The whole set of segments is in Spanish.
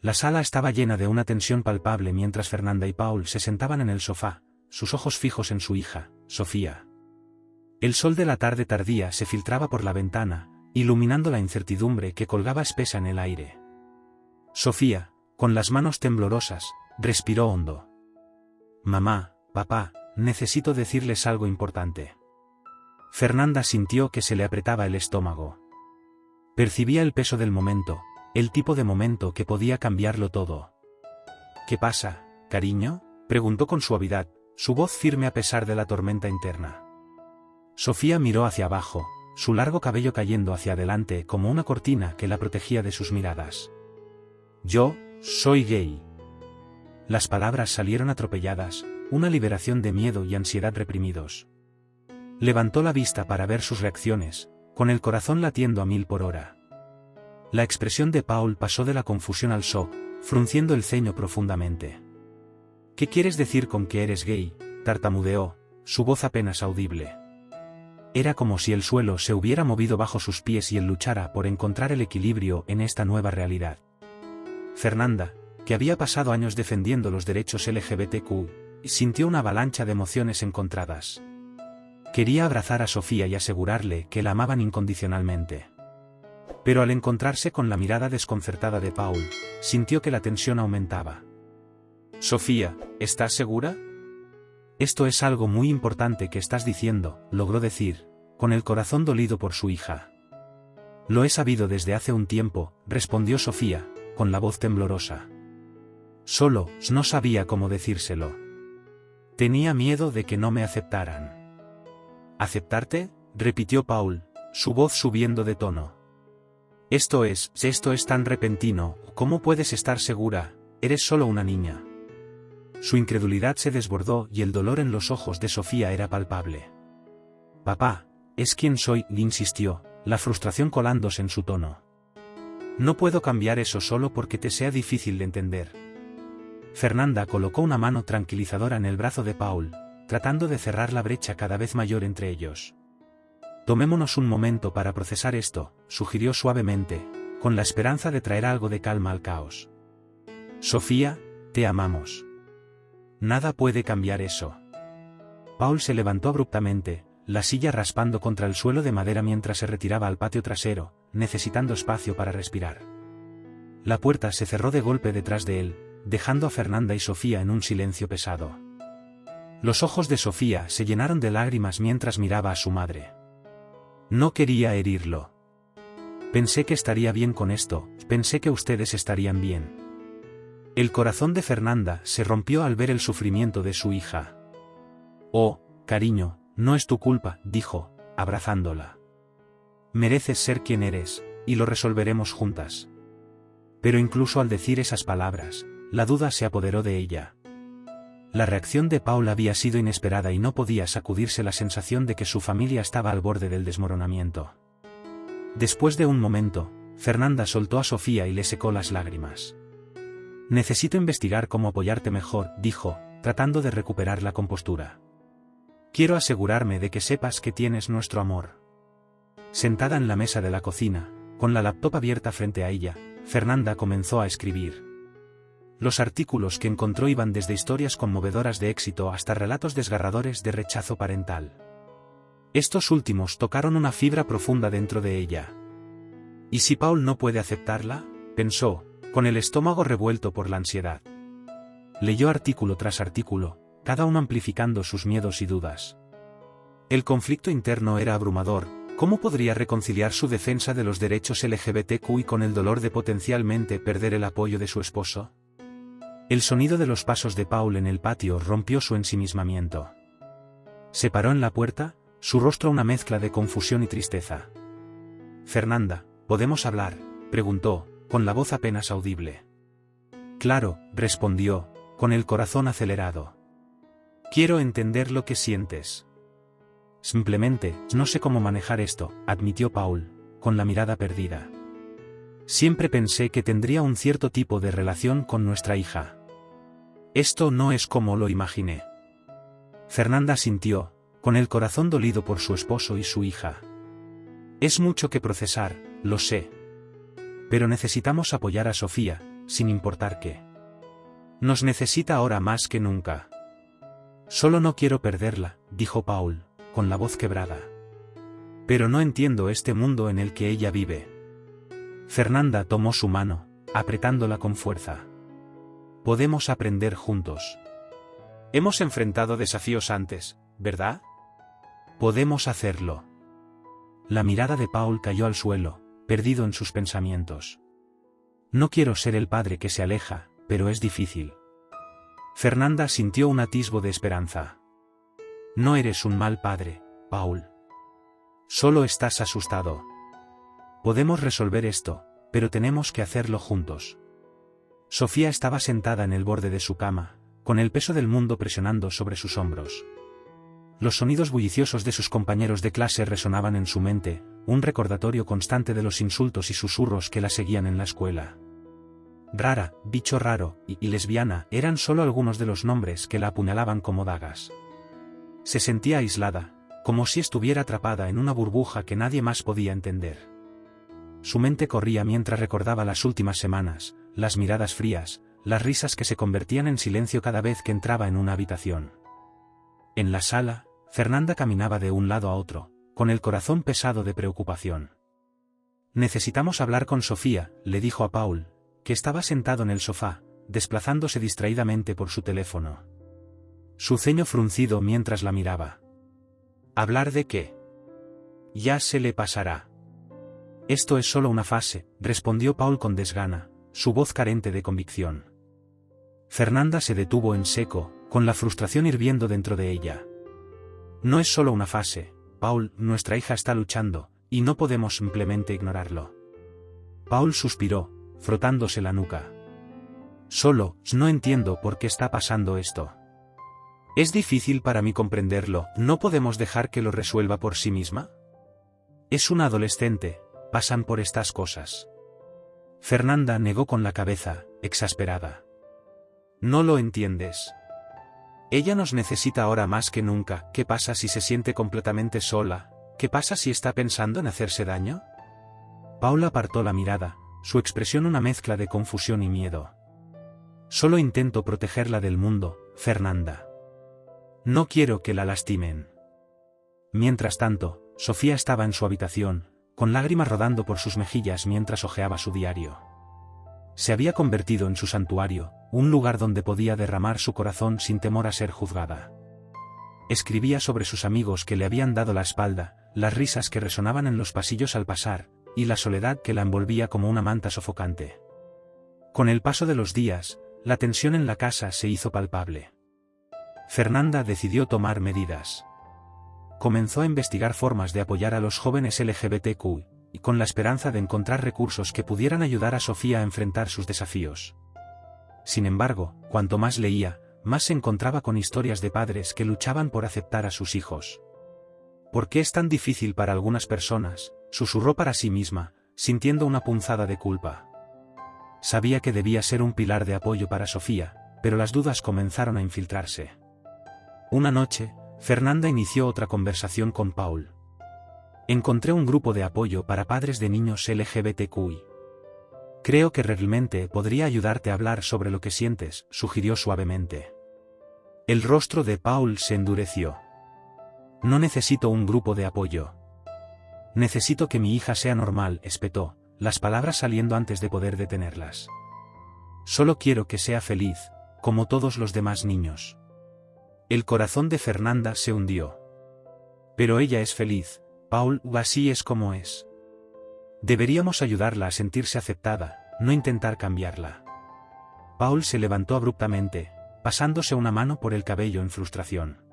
La sala estaba llena de una tensión palpable mientras Fernanda y Paul se sentaban en el sofá, sus ojos fijos en su hija, Sofía. El sol de la tarde tardía se filtraba por la ventana, iluminando la incertidumbre que colgaba espesa en el aire. Sofía, con las manos temblorosas, respiró hondo. Mamá, papá, necesito decirles algo importante. Fernanda sintió que se le apretaba el estómago. Percibía el peso del momento, el tipo de momento que podía cambiarlo todo. ¿Qué pasa, cariño?, preguntó con suavidad, su voz firme a pesar de la tormenta interna. Sofía miró hacia abajo, su largo cabello cayendo hacia adelante como una cortina que la protegía de sus miradas. Yo, soy gay. Las palabras salieron atropelladas, una liberación de miedo y ansiedad reprimidos. Levantó la vista para ver sus reacciones, con el corazón latiendo a 1000 por hora. La expresión de Paul pasó de la confusión al shock, frunciendo el ceño profundamente. ¿Qué quieres decir con que eres gay?, tartamudeó, su voz apenas audible. Era como si el suelo se hubiera movido bajo sus pies y él luchara por encontrar el equilibrio en esta nueva realidad. Fernanda, que había pasado años defendiendo los derechos LGBTQ, sintió una avalancha de emociones encontradas. Quería abrazar a Sofía y asegurarle que la amaban incondicionalmente. Pero al encontrarse con la mirada desconcertada de Paul, sintió que la tensión aumentaba. Sofía, ¿estás segura? Esto es algo muy importante que estás diciendo, logró decir, con el corazón dolido por su hija. Lo he sabido desde hace un tiempo, respondió Sofía, con la voz temblorosa. Solo, no sabía cómo decírselo. Tenía miedo de que no me aceptaran. ¿Aceptarte?, repitió Paul, su voz subiendo de tono. Esto es tan repentino, ¿cómo puedes estar segura? Eres solo una niña. Su incredulidad se desbordó y el dolor en los ojos de Sofía era palpable. Papá, es quien soy, le insistió, la frustración colándose en su tono. No puedo cambiar eso solo porque te sea difícil de entender. Fernanda colocó una mano tranquilizadora en el brazo de Paul, tratando de cerrar la brecha cada vez mayor entre ellos. Tomémonos un momento para procesar esto, sugirió suavemente, con la esperanza de traer algo de calma al caos. Sofía, te amamos. Nada puede cambiar eso. Paul se levantó abruptamente, la silla raspando contra el suelo de madera mientras se retiraba al patio trasero, necesitando espacio para respirar. La puerta se cerró de golpe detrás de él, dejando a Fernanda y Sofía en un silencio pesado. Los ojos de Sofía se llenaron de lágrimas mientras miraba a su madre. No quería herirlo. Pensé que estaría bien con esto, pensé que ustedes estarían bien. El corazón de Fernanda se rompió al ver el sufrimiento de su hija. Oh, cariño, no es tu culpa, dijo, abrazándola. Mereces ser quien eres, y lo resolveremos juntas. Pero incluso al decir esas palabras, la duda se apoderó de ella. La reacción de Paul había sido inesperada y no podía sacudirse la sensación de que su familia estaba al borde del desmoronamiento. Después de un momento, Fernanda soltó a Sofía y le secó las lágrimas. Necesito investigar cómo apoyarte mejor, dijo, tratando de recuperar la compostura. Quiero asegurarme de que sepas que tienes nuestro amor. Sentada en la mesa de la cocina, con la laptop abierta frente a ella, Fernanda comenzó a escribir. Los artículos que encontró iban desde historias conmovedoras de éxito hasta relatos desgarradores de rechazo parental. Estos últimos tocaron una fibra profunda dentro de ella. ¿Y si Paul no puede aceptarla?, pensó, con el estómago revuelto por la ansiedad. Leyó artículo tras artículo, cada uno amplificando sus miedos y dudas. El conflicto interno era abrumador. ¿Cómo podría reconciliar su defensa de los derechos LGBTQI con el dolor de potencialmente perder el apoyo de su esposo? El sonido de los pasos de Paul en el patio rompió su ensimismamiento. Se paró en la puerta, su rostro una mezcla de confusión y tristeza. Fernanda, ¿podemos hablar?, preguntó, con la voz apenas audible. Claro, respondió, con el corazón acelerado. Quiero entender lo que sientes. Simplemente, no sé cómo manejar esto, admitió Paul, con la mirada perdida. Siempre pensé que tendría un cierto tipo de relación con nuestra hija. Esto no es como lo imaginé. Fernanda sintió, con el corazón dolido por su esposo y su hija. Es mucho que procesar, lo sé. Pero necesitamos apoyar a Sofía, sin importar qué. Nos necesita ahora más que nunca. Solo no quiero perderla, dijo Paul, con la voz quebrada. Pero no entiendo este mundo en el que ella vive. Fernanda tomó su mano, apretándola con fuerza. Podemos aprender juntos. Hemos enfrentado desafíos antes, ¿verdad? Podemos hacerlo. La mirada de Paul cayó al suelo, perdido en sus pensamientos. No quiero ser el padre que se aleja, pero es difícil. Fernanda sintió un atisbo de esperanza. No eres un mal padre, Paul. Solo estás asustado. Podemos resolver esto, pero tenemos que hacerlo juntos. Sofía estaba sentada en el borde de su cama, con el peso del mundo presionando sobre sus hombros. Los sonidos bulliciosos de sus compañeros de clase resonaban en su mente, un recordatorio constante de los insultos y susurros que la seguían en la escuela. Rara, bicho raro, y lesbiana eran solo algunos de los nombres que la apuñalaban como dagas. Se sentía aislada, como si estuviera atrapada en una burbuja que nadie más podía entender. Su mente corría mientras recordaba las últimas semanas, las miradas frías, las risas que se convertían en silencio cada vez que entraba en una habitación. En la sala, Fernanda caminaba de un lado a otro, con el corazón pesado de preocupación. Necesitamos hablar con Sofía, le dijo a Paul, que estaba sentado en el sofá, desplazándose distraídamente por su teléfono. Su ceño fruncido mientras la miraba. ¿Hablar de qué? Ya se le pasará. Esto es solo una fase, respondió Paul con desgana, su voz carente de convicción. Fernanda se detuvo en seco, con la frustración hirviendo dentro de ella. No es solo una fase, Paul, nuestra hija está luchando, y no podemos simplemente ignorarlo. Paul suspiró, frotándose la nuca. Solo, no entiendo por qué está pasando esto. Es difícil para mí comprenderlo, ¿no podemos dejar que lo resuelva por sí misma? Es una adolescente, pasan por estas cosas. Fernanda negó con la cabeza, exasperada. No lo entiendes. Ella nos necesita ahora más que nunca. ¿Qué pasa si se siente completamente sola? ¿Qué pasa si está pensando en hacerse daño? Paula apartó la mirada, su expresión una mezcla de confusión y miedo. Solo intento protegerla del mundo, Fernanda. No quiero que la lastimen. Mientras tanto, Sofía estaba en su habitación, con lágrimas rodando por sus mejillas mientras hojeaba su diario. Se había convertido en su santuario, un lugar donde podía derramar su corazón sin temor a ser juzgada. Escribía sobre sus amigos que le habían dado la espalda, las risas que resonaban en los pasillos al pasar, y la soledad que la envolvía como una manta sofocante. Con el paso de los días, la tensión en la casa se hizo palpable. Fernanda decidió tomar medidas. Comenzó a investigar formas de apoyar a los jóvenes LGBTQ, y con la esperanza de encontrar recursos que pudieran ayudar a Sofía a enfrentar sus desafíos. Sin embargo, cuanto más leía, más se encontraba con historias de padres que luchaban por aceptar a sus hijos. ¿Por qué es tan difícil para algunas personas?, susurró para sí misma, sintiendo una punzada de culpa. Sabía que debía ser un pilar de apoyo para Sofía, pero las dudas comenzaron a infiltrarse. Una noche, Fernanda inició otra conversación con Paul. Encontré un grupo de apoyo para padres de niños LGBTQI. Creo que realmente podría ayudarte a hablar sobre lo que sientes, sugirió suavemente. El rostro de Paul se endureció. No necesito un grupo de apoyo. Necesito que mi hija sea normal, espetó, las palabras saliendo antes de poder detenerlas. Solo quiero que sea feliz, como todos los demás niños. El corazón de Fernanda se hundió. Pero ella es feliz, Paul, así es como es. Deberíamos ayudarla a sentirse aceptada, no intentar cambiarla. Paul se levantó abruptamente, pasándose una mano por el cabello en frustración.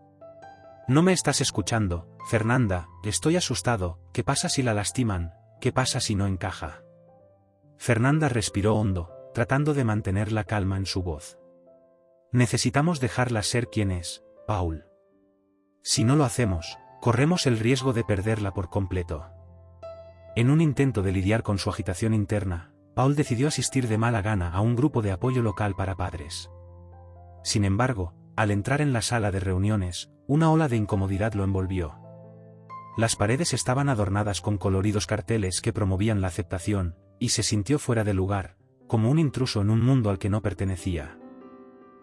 No me estás escuchando, Fernanda, estoy asustado. ¿Qué pasa si la lastiman? ¿Qué pasa si no encaja? Fernanda respiró hondo, tratando de mantener la calma en su voz. Necesitamos dejarla ser quien es, Paul. Si no lo hacemos, corremos el riesgo de perderla por completo. En un intento de lidiar con su agitación interna, Paul decidió asistir de mala gana a un grupo de apoyo local para padres. Sin embargo, al entrar en la sala de reuniones, una ola de incomodidad lo envolvió. Las paredes estaban adornadas con coloridos carteles que promovían la aceptación, y se sintió fuera de lugar, como un intruso en un mundo al que no pertenecía.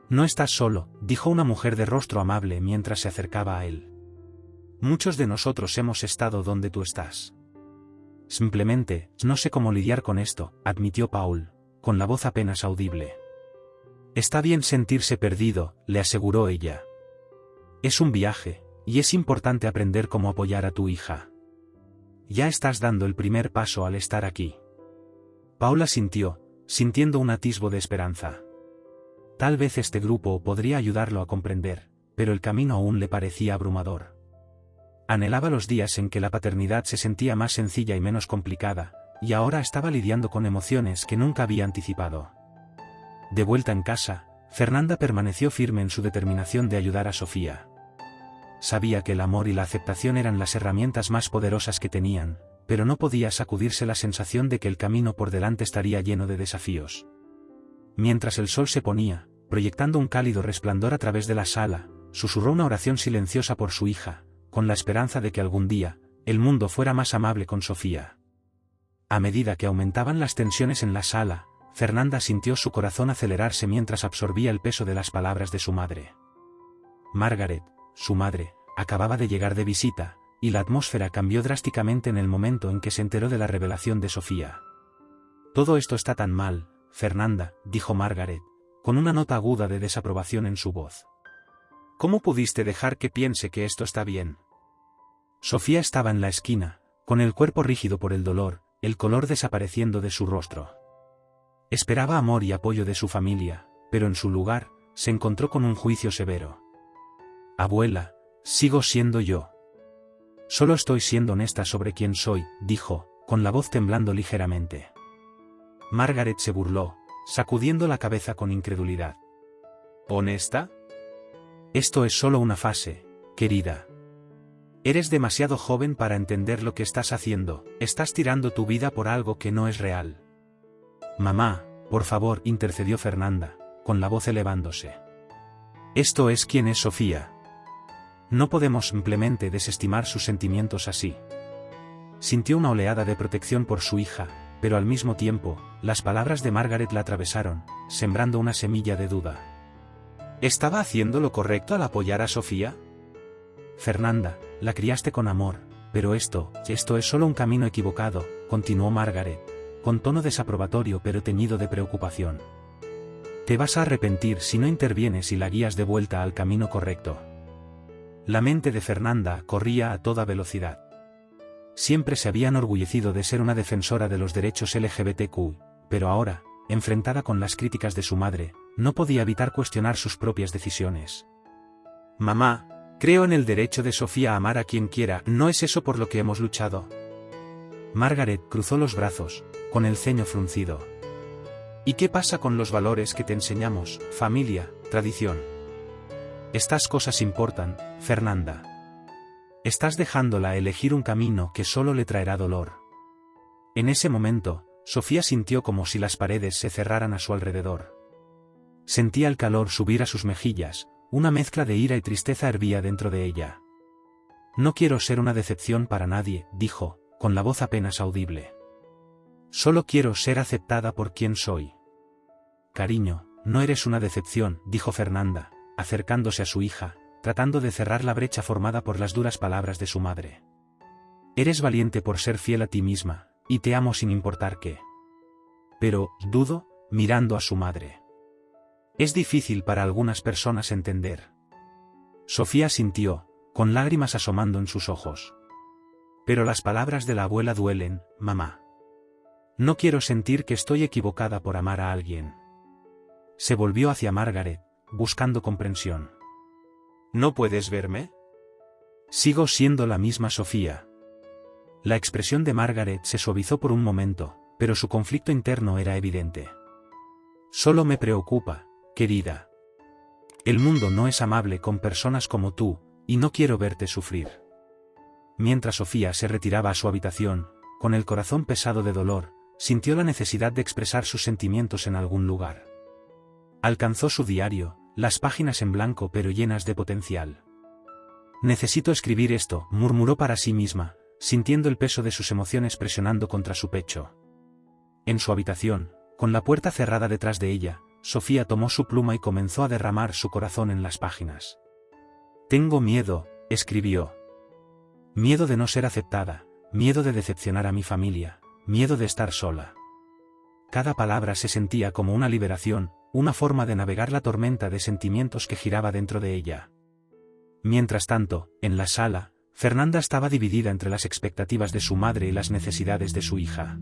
No estás solo, dijo una mujer de rostro amable mientras se acercaba a él. Muchos de nosotros hemos estado donde tú estás. Simplemente, no sé cómo lidiar con esto, admitió Paul, con la voz apenas audible. Está bien sentirse perdido, le aseguró ella. Es un viaje, y es importante aprender cómo apoyar a tu hija. Ya estás dando el primer paso al estar aquí. Paul asintió, sintiendo un atisbo de esperanza. Tal vez este grupo podría ayudarlo a comprender, pero el camino aún le parecía abrumador. Anhelaba los días en que la paternidad se sentía más sencilla y menos complicada, y ahora estaba lidiando con emociones que nunca había anticipado. De vuelta en casa, Fernanda permaneció firme en su determinación de ayudar a Sofía. Sabía que el amor y la aceptación eran las herramientas más poderosas que tenían, pero no podía sacudirse la sensación de que el camino por delante estaría lleno de desafíos. Mientras el sol se ponía, proyectando un cálido resplandor a través de la sala, susurró una oración silenciosa por su hija, con la esperanza de que algún día, el mundo fuera más amable con Sofía. A medida que aumentaban las tensiones en la sala, Fernanda sintió su corazón acelerarse mientras absorbía el peso de las palabras de su madre. Margaret, su madre, acababa de llegar de visita, y la atmósfera cambió drásticamente en el momento en que se enteró de la revelación de Sofía. Todo esto está tan mal, Fernanda, dijo Margaret, con una nota aguda de desaprobación en su voz. ¿Cómo pudiste dejar que piense que esto está bien? Sofía estaba en la esquina, con el cuerpo rígido por el dolor, el color desapareciendo de su rostro. Esperaba amor y apoyo de su familia, pero en su lugar, se encontró con un juicio severo. Abuela, sigo siendo yo. Solo estoy siendo honesta sobre quién soy, dijo, con la voz temblando ligeramente. Margaret se burló, sacudiendo la cabeza con incredulidad. ¿Honesta? Esto es solo una fase, querida. Eres demasiado joven para entender lo que estás haciendo, estás tirando tu vida por algo que no es real. Mamá, por favor, intercedió Fernanda, con la voz elevándose. Esto es quién es Sofía. No podemos simplemente desestimar sus sentimientos así. Sintió una oleada de protección por su hija, pero al mismo tiempo, las palabras de Margaret la atravesaron, sembrando una semilla de duda. ¿Estaba haciendo lo correcto al apoyar a Sofía? Fernanda, la criaste con amor, pero esto es solo un camino equivocado, continuó Margaret, con tono desaprobatorio pero teñido de preocupación. Te vas a arrepentir si no intervienes y la guías de vuelta al camino correcto. La mente de Fernanda corría a toda velocidad. Siempre se había enorgullecido de ser una defensora de los derechos LGBTQ, pero ahora, enfrentada con las críticas de su madre, no podía evitar cuestionar sus propias decisiones. Mamá, creo en el derecho de Sofía a amar a quien quiera, ¿no es eso por lo que hemos luchado? Margaret cruzó los brazos, con el ceño fruncido. ¿Y qué pasa con los valores que te enseñamos, familia, tradición? Estas cosas importan, Fernanda. Estás dejándola elegir un camino que solo le traerá dolor. En ese momento, Sofía sintió como si las paredes se cerraran a su alrededor. Sentía el calor subir a sus mejillas, una mezcla de ira y tristeza hervía dentro de ella. No quiero ser una decepción para nadie, dijo, con la voz apenas audible. Solo quiero ser aceptada por quien soy. Cariño, no eres una decepción, dijo Fernanda, acercándose a su hija, tratando de cerrar la brecha formada por las duras palabras de su madre. Eres valiente por ser fiel a ti misma, y te amo sin importar qué. Pero, dudo, mirando a su madre. Es difícil para algunas personas entender. Sofía sintió, con lágrimas asomando en sus ojos. Pero las palabras de la abuela duelen, mamá. No quiero sentir que estoy equivocada por amar a alguien. Se volvió hacia Margaret, buscando comprensión. ¿No puedes verme? Sigo siendo la misma Sofía. La expresión de Margaret se suavizó por un momento, pero su conflicto interno era evidente. Solo me preocupa, querida. El mundo no es amable con personas como tú, y no quiero verte sufrir. Mientras Sofía se retiraba a su habitación, con el corazón pesado de dolor, sintió la necesidad de expresar sus sentimientos en algún lugar. Alcanzó su diario, las páginas en blanco pero llenas de potencial. Necesito escribir esto, murmuró para sí misma, sintiendo el peso de sus emociones presionando contra su pecho. En su habitación, Con la puerta cerrada detrás de ella, Sofía tomó su pluma y comenzó a derramar su corazón en las páginas. Tengo miedo, escribió. Miedo de no ser aceptada, miedo de decepcionar a mi familia, miedo de estar sola. Cada palabra se sentía como una liberación, una forma de navegar la tormenta de sentimientos que giraba dentro de ella. Mientras tanto, en la sala, Fernanda estaba dividida entre las expectativas de su madre y las necesidades de su hija.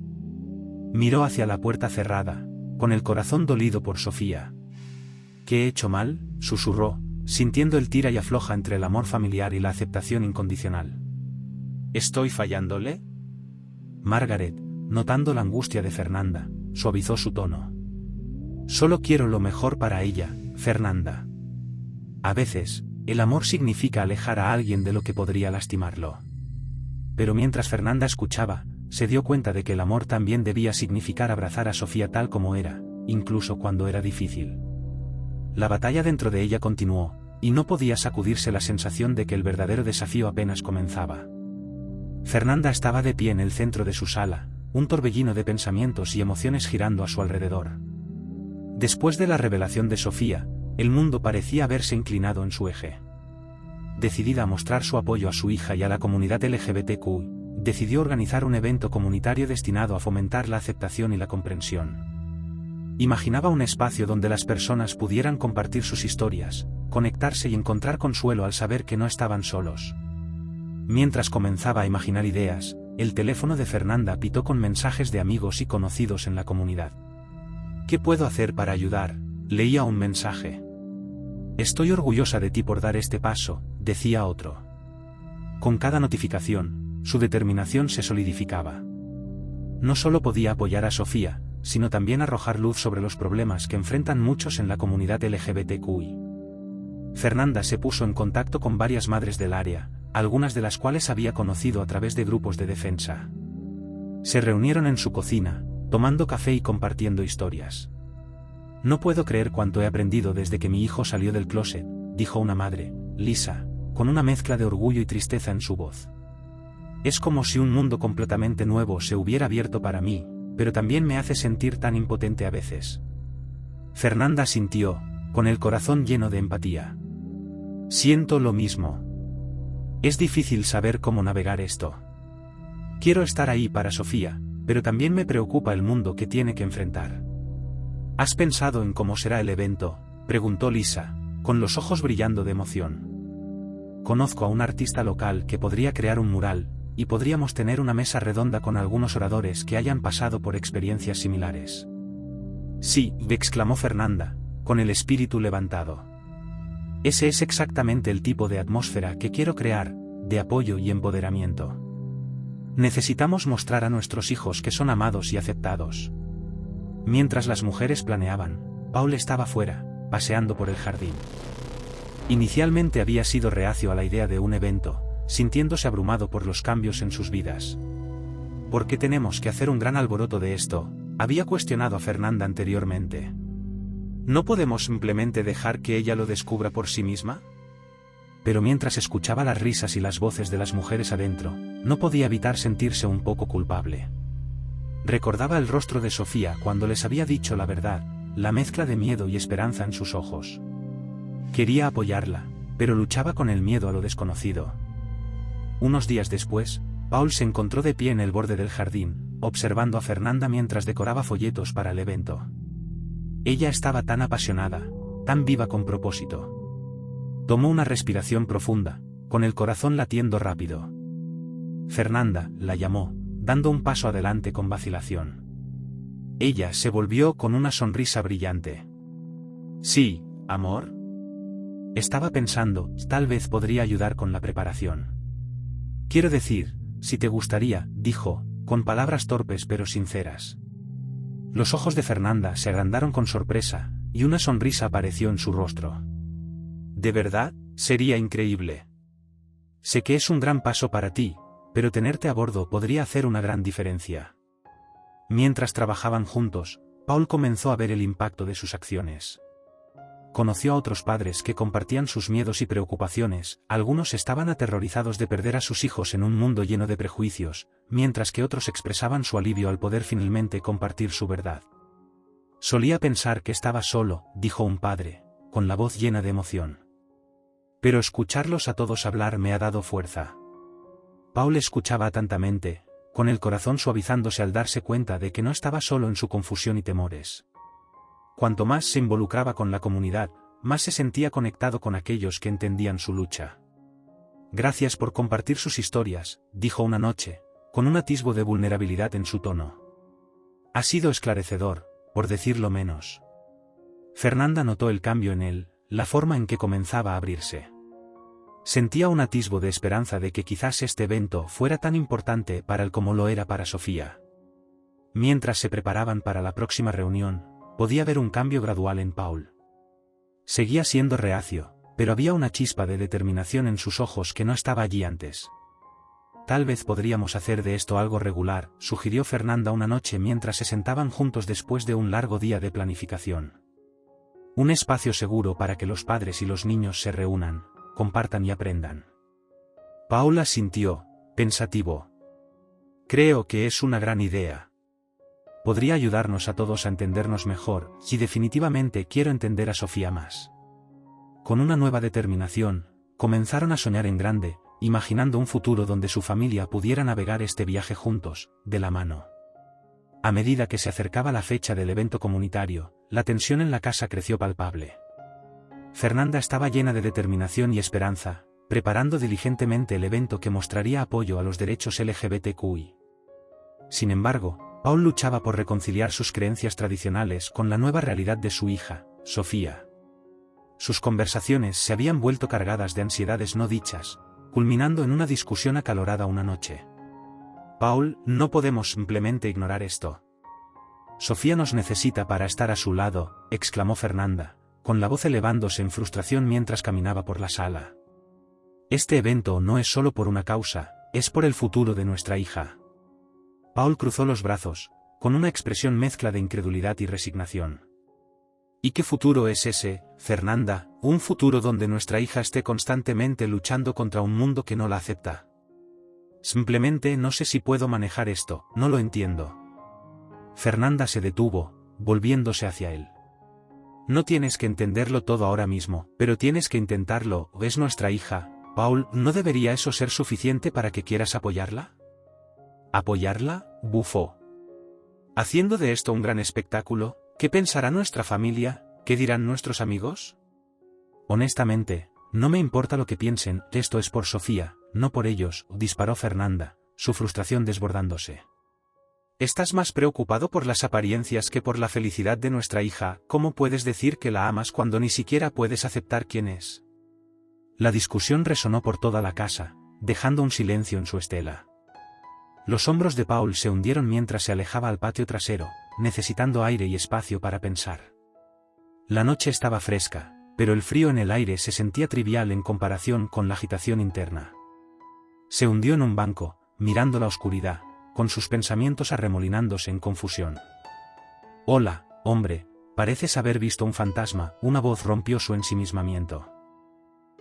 Miró hacia la puerta cerrada, con el corazón dolido por Sofía. ¿Qué he hecho mal?, susurró, sintiendo el tira y afloja entre el amor familiar y la aceptación incondicional. ¿Estoy fallándole? Margaret, notando la angustia de Fernanda, suavizó su tono. Solo quiero lo mejor para ella, Fernanda. A veces, el amor significa alejar a alguien de lo que podría lastimarlo. Pero mientras Fernanda escuchaba, se dio cuenta de que el amor también debía significar abrazar a Sofía tal como era, incluso cuando era difícil. La batalla dentro de ella continuó, y no podía sacudirse la sensación de que el verdadero desafío apenas comenzaba. Fernanda estaba de pie en el centro de su sala, un torbellino de pensamientos y emociones girando a su alrededor. Después de la revelación de Sofía, el mundo parecía haberse inclinado en su eje. Decidida a mostrar su apoyo a su hija y a la comunidad LGBTQ, decidió organizar un evento comunitario destinado a fomentar la aceptación y la comprensión. Imaginaba un espacio donde las personas pudieran compartir sus historias, conectarse y encontrar consuelo al saber que no estaban solos. Mientras comenzaba a imaginar ideas, el teléfono de Fernanda pitó con mensajes de amigos y conocidos en la comunidad. ¿Qué puedo hacer para ayudar?, leía un mensaje. Estoy orgullosa de ti por dar este paso, decía otro. Con cada notificación, su determinación se solidificaba. No solo podía apoyar a Sofía, sino también arrojar luz sobre los problemas que enfrentan muchos en la comunidad LGBTQI. Fernanda se puso en contacto con varias madres del área, algunas de las cuales había conocido a través de grupos de defensa. Se reunieron en su cocina, tomando café y compartiendo historias. No puedo creer cuánto he aprendido desde que mi hijo salió del closet, dijo una madre, Lisa, con una mezcla de orgullo y tristeza en su voz. Es como si un mundo completamente nuevo se hubiera abierto para mí, pero también me hace sentir tan impotente a veces. Fernanda sintió, con el corazón lleno de empatía. Siento lo mismo. Es difícil saber cómo navegar esto. Quiero estar ahí para Sofía, pero también me preocupa el mundo que tiene que enfrentar. ¿Has pensado en cómo será el evento?, preguntó Lisa, con los ojos brillando de emoción. Conozco a un artista local que podría crear un mural, y podríamos tener una mesa redonda con algunos oradores que hayan pasado por experiencias similares. Sí, exclamó Fernanda, con el espíritu levantado. Ese es exactamente el tipo de atmósfera que quiero crear, de apoyo y empoderamiento. Necesitamos mostrar a nuestros hijos que son amados y aceptados. Mientras las mujeres planeaban, Paul estaba fuera, paseando por el jardín. Inicialmente había sido reacio a la idea de un evento, sintiéndose abrumado por los cambios en sus vidas. ¿Por qué tenemos que hacer un gran alboroto de esto?, había cuestionado a Fernanda anteriormente. ¿No podemos simplemente dejar que ella lo descubra por sí misma? Pero mientras escuchaba las risas y las voces de las mujeres adentro, no podía evitar sentirse un poco culpable. Recordaba el rostro de Sofía cuando les había dicho la verdad, la mezcla de miedo y esperanza en sus ojos. Quería apoyarla, pero luchaba con el miedo a lo desconocido. Unos días después, Paul se encontró de pie en el borde del jardín, observando a Fernanda mientras decoraba folletos para el evento. Ella estaba tan apasionada, tan viva con propósito. Tomó una respiración profunda, con el corazón latiendo rápido. Fernanda, la llamó, dando un paso adelante con vacilación. Ella se volvió con una sonrisa brillante. Sí, amor. Estaba pensando, tal vez podría ayudar con la preparación. Quiero decir, si te gustaría, dijo, con palabras torpes pero sinceras. Los ojos de Fernanda se agrandaron con sorpresa, y una sonrisa apareció en su rostro. ¿De verdad? Sería increíble. Sé que es un gran paso para ti, pero tenerte a bordo podría hacer una gran diferencia. Mientras trabajaban juntos, Paul comenzó a ver el impacto de sus acciones. Conoció a otros padres que compartían sus miedos y preocupaciones, algunos estaban aterrorizados de perder a sus hijos en un mundo lleno de prejuicios, mientras que otros expresaban su alivio al poder finalmente compartir su verdad. Solía pensar que estaba solo, dijo un padre, con la voz llena de emoción. Pero escucharlos a todos hablar me ha dado fuerza. Paul escuchaba atentamente, con el corazón suavizándose al darse cuenta de que no estaba solo en su confusión y temores. Cuanto más se involucraba con la comunidad, más se sentía conectado con aquellos que entendían su lucha. Gracias por compartir sus historias, dijo una noche, con un atisbo de vulnerabilidad en su tono. Ha sido esclarecedor, por decirlo menos. Fernanda notó el cambio en él, la forma en que comenzaba a abrirse. Sentía un atisbo de esperanza de que quizás este evento fuera tan importante para él como lo era para Sofía. Mientras se preparaban para la próxima reunión, podía ver un cambio gradual en Paul. Seguía siendo reacio, pero había una chispa de determinación en sus ojos que no estaba allí antes. Tal vez podríamos hacer de esto algo regular, sugirió Fernanda una noche mientras se sentaban juntos después de un largo día de planificación. Un espacio seguro para que los padres y los niños se reúnan, compartan y aprendan. Paul asintió, pensativo. Creo que es una gran idea. Podría ayudarnos a todos a entendernos mejor, y definitivamente quiero entender a Sofía más. Con una nueva determinación, comenzaron a soñar en grande, imaginando un futuro donde su familia pudiera navegar este viaje juntos, de la mano. A medida que se acercaba la fecha del evento comunitario, la tensión en la casa creció palpable. Fernanda estaba llena de determinación y esperanza, preparando diligentemente el evento que mostraría apoyo a los derechos LGBTQI. Sin embargo, Paul luchaba por reconciliar sus creencias tradicionales con la nueva realidad de su hija, Sofía. Sus conversaciones se habían vuelto cargadas de ansiedades no dichas, culminando en una discusión acalorada una noche. Paul, no podemos simplemente ignorar esto. Sofía nos necesita para estar a su lado, exclamó Fernanda, con la voz elevándose en frustración mientras caminaba por la sala. Este evento no es solo por una causa, es por el futuro de nuestra hija. Paul cruzó los brazos, con una expresión mezcla de incredulidad y resignación. ¿Y qué futuro es ese, Fernanda? Un futuro donde nuestra hija esté constantemente luchando contra un mundo que no la acepta. Simplemente no sé si puedo manejar esto, no lo entiendo. Fernanda se detuvo, volviéndose hacia él. No tienes que entenderlo todo ahora mismo, pero tienes que intentarlo, es nuestra hija. Paul, ¿no debería eso ser suficiente para que quieras apoyarla? ¿Apoyarla? Bufó. ¿Haciendo de esto un gran espectáculo? ¿Qué pensará nuestra familia? ¿Qué dirán nuestros amigos? Honestamente, no me importa lo que piensen, esto es por Sofía, no por ellos, disparó Fernanda, su frustración desbordándose. ¿Estás más preocupado por las apariencias que por la felicidad de nuestra hija? ¿Cómo puedes decir que la amas cuando ni siquiera puedes aceptar quién es? La discusión resonó por toda la casa, dejando un silencio en su estela. Los hombros de Paul se hundieron mientras se alejaba al patio trasero, necesitando aire y espacio para pensar. La noche estaba fresca, pero el frío en el aire se sentía trivial en comparación con la agitación interna. Se hundió en un banco, mirando la oscuridad, con sus pensamientos arremolinándose en confusión. «Hola, hombre, pareces haber visto un fantasma», una voz rompió su ensimismamiento.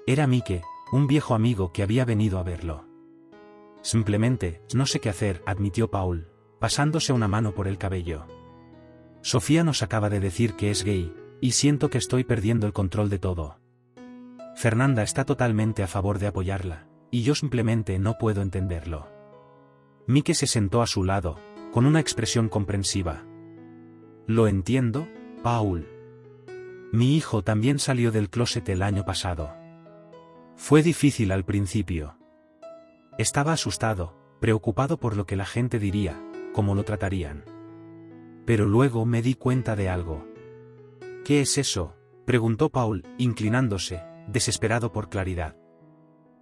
Era Mike, un viejo amigo que había venido a verlo. Simplemente, no sé qué hacer, admitió Paul, pasándose una mano por el cabello. Sofía nos acaba de decir que es gay, y siento que estoy perdiendo el control de todo. Fernanda está totalmente a favor de apoyarla, y yo simplemente no puedo entenderlo. Mike se sentó a su lado, con una expresión comprensiva. Lo entiendo, Paul. Mi hijo también salió del closet el año pasado. Fue difícil al principio. Estaba asustado, preocupado por lo que la gente diría, cómo lo tratarían. Pero luego me di cuenta de algo. ¿Qué es eso?, preguntó Paul, inclinándose, desesperado por claridad.